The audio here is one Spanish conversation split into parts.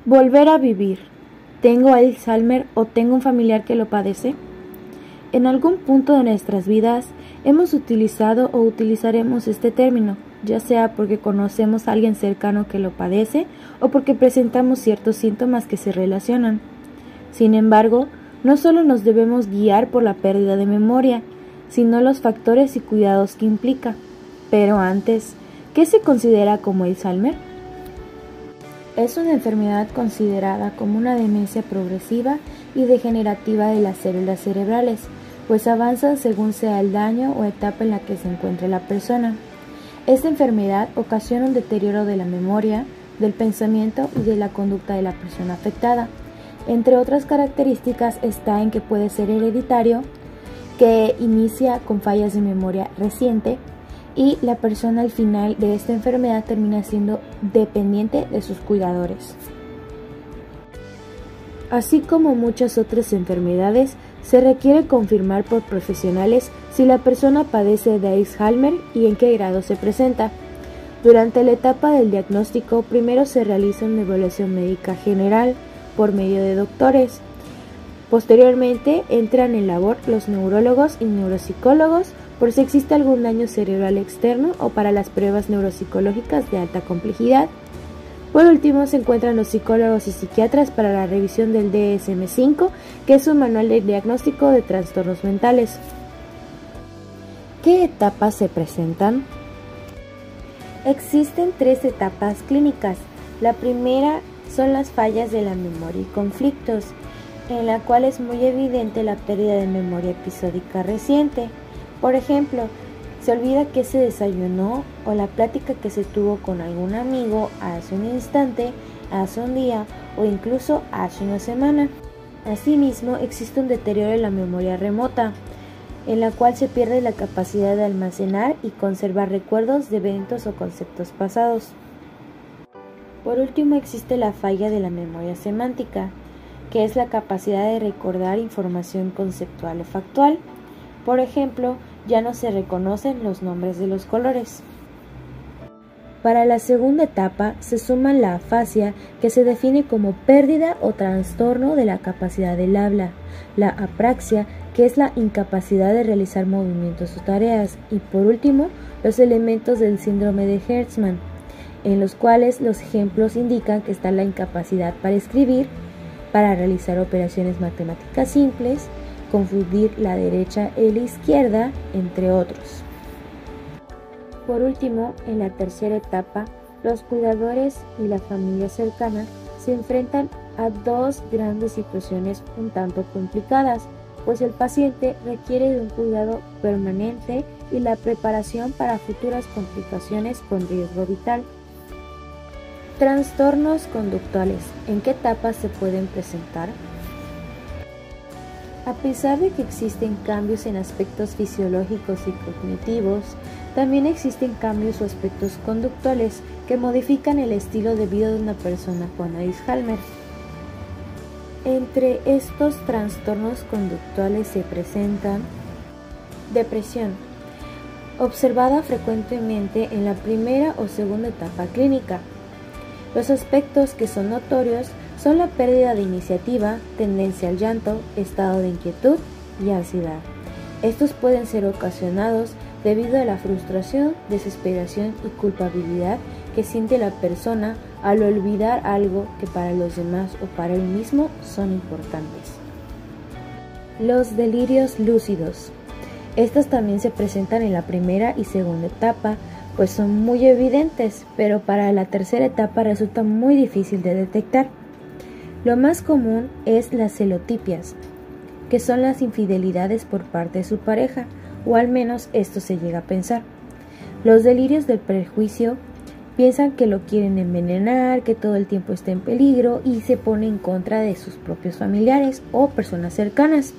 Volver a vivir. ¿Tengo Alzheimer o tengo un familiar que lo padece? En algún punto de nuestras vidas hemos utilizado o utilizaremos este término, ya sea porque conocemos a alguien cercano que lo padece o porque presentamos ciertos síntomas que se relacionan. Sin embargo, no solo nos debemos guiar por la pérdida de memoria, sino los factores y cuidados que implica. Pero antes, ¿qué se considera como Alzheimer? Es una enfermedad considerada como una demencia progresiva y degenerativa de las células cerebrales, pues avanza según sea el daño o etapa en la que se encuentre la persona. Esta enfermedad ocasiona un deterioro de la memoria, del pensamiento y de la conducta de la persona afectada. Entre otras características está en que puede ser hereditario, que inicia con fallas de memoria reciente, y la persona al final de esta enfermedad termina siendo dependiente de sus cuidadores. Así como muchas otras enfermedades, se requiere confirmar por profesionales si la persona padece de Alzheimer y en qué grado se presenta. Durante la etapa del diagnóstico, primero se realiza una evaluación médica general por medio de doctores. Posteriormente entran en labor los neurólogos y neuropsicólogos por si existe algún daño cerebral externo o para las pruebas neuropsicológicas de alta complejidad. Por último se encuentran los psicólogos y psiquiatras para la revisión del DSM-5, que es un manual de diagnóstico de trastornos mentales. ¿Qué etapas se presentan? Existen 3 etapas clínicas. La primera son las fallas de la memoria y conflictos, en la cual es muy evidente la pérdida de memoria episódica reciente. Por ejemplo, se olvida que se desayunó o la plática que se tuvo con algún amigo hace un instante, hace un día o incluso hace una semana. Asimismo, existe un deterioro en la memoria remota, en la cual se pierde la capacidad de almacenar y conservar recuerdos de eventos o conceptos pasados. Por último, existe la falla de la memoria semántica, que es la capacidad de recordar información conceptual o factual. Por ejemplo, ya no se reconocen los nombres de los colores. Para la segunda etapa se suma la afasia, que se define como pérdida o trastorno de la capacidad del habla, la apraxia, que es la incapacidad de realizar movimientos o tareas, y por último, los elementos del síndrome de Hertzmann, en los cuales los ejemplos indican que está la incapacidad para escribir, para realizar operaciones matemáticas simples, confundir la derecha y la izquierda, entre otros. Por último, en la tercera etapa, los cuidadores y la familia cercana se enfrentan a 2 grandes situaciones un tanto complicadas, pues el paciente requiere de un cuidado permanente y la preparación para futuras complicaciones con riesgo vital. Trastornos conductuales. ¿En qué etapas se pueden presentar? A pesar de que existen cambios en aspectos fisiológicos y cognitivos, también existen cambios o aspectos conductuales que modifican el estilo de vida de una persona con Alzheimer. Entre estos trastornos conductuales se presentan depresión, observada frecuentemente en la primera o segunda etapa clínica. Los aspectos que son notorios son la pérdida de iniciativa, tendencia al llanto, estado de inquietud y ansiedad. Estos pueden ser ocasionados debido a la frustración, desesperación y culpabilidad que siente la persona al olvidar algo que para los demás o para él mismo son importantes. Los delirios lúcidos. Estos también se presentan en la primera y segunda etapa, pues son muy evidentes, pero para la tercera etapa resulta muy difícil de detectar. Lo más común es las celotipias, que son las infidelidades por parte de su pareja, o al menos esto se llega a pensar. Los delirios del prejuicio, piensan que lo quieren envenenar, que todo el tiempo está en peligro y se pone en contra de sus propios familiares o personas cercanas.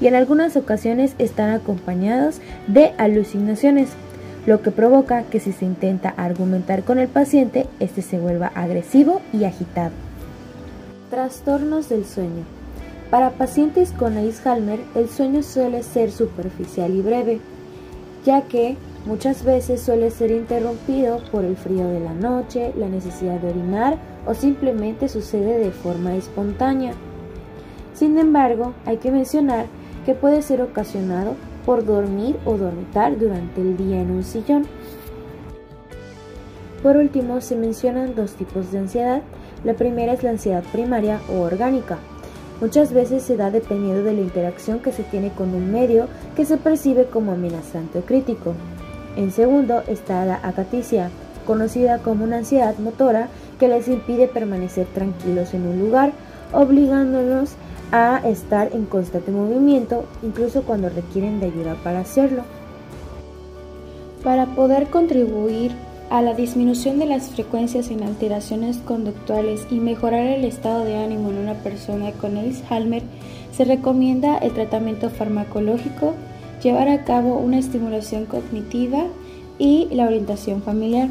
Y en algunas ocasiones están acompañados de alucinaciones, lo que provoca que si se intenta argumentar con el paciente, este se vuelva agresivo y agitado. Trastornos del sueño. Para pacientes con Alzheimer, el sueño suele ser superficial y breve, ya que Muchas veces suele ser interrumpido por el frío de la noche, la necesidad de orinar o simplemente sucede de forma espontánea. Sin embargo, hay que mencionar que puede ser ocasionado por dormir o dormitar durante el día en un sillón. Por último, se mencionan dos tipos de ansiedad. La primera es la ansiedad primaria o orgánica. Muchas veces se da dependiendo de la interacción que se tiene con un medio que se percibe como amenazante o crítico. En segundo está la acaticia, conocida como una ansiedad motora que les impide permanecer tranquilos en un lugar, obligándolos a estar en constante movimiento, incluso cuando requieren de ayuda para hacerlo. Para poder contribuir a la disminución de las frecuencias en alteraciones conductuales y mejorar el estado de ánimo en una persona con Alzheimer, se recomienda el tratamiento farmacológico, llevar a cabo una estimulación cognitiva y la orientación familiar.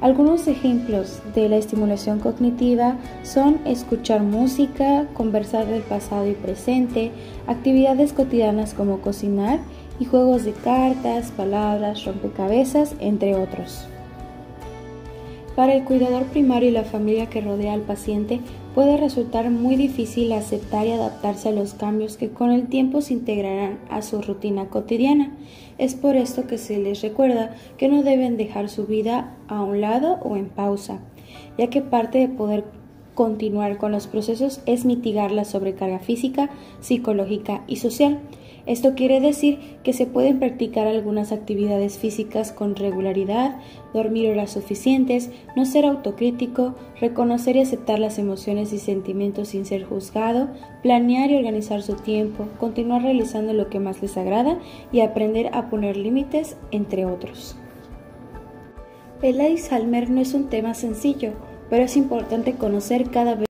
Algunos ejemplos de la estimulación cognitiva son escuchar música, conversar del pasado y presente, actividades cotidianas como cocinar y juegos de cartas, palabras, rompecabezas, entre otros. Para el cuidador primario y la familia que rodea al paciente, puede resultar muy difícil aceptar y adaptarse a los cambios que con el tiempo se integrarán a su rutina cotidiana. Es por esto que se les recuerda que no deben dejar su vida a un lado o en pausa, ya que parte de poder continuar con los procesos es mitigar la sobrecarga física, psicológica y social. Esto quiere decir que se pueden practicar algunas actividades físicas con regularidad, dormir horas suficientes, no ser autocrítico, reconocer y aceptar las emociones y sentimientos sin ser juzgado, planear y organizar su tiempo, continuar realizando lo que más les agrada y aprender a poner límites, entre otros. El Alzheimer no es un tema sencillo, pero es importante conocer cada vez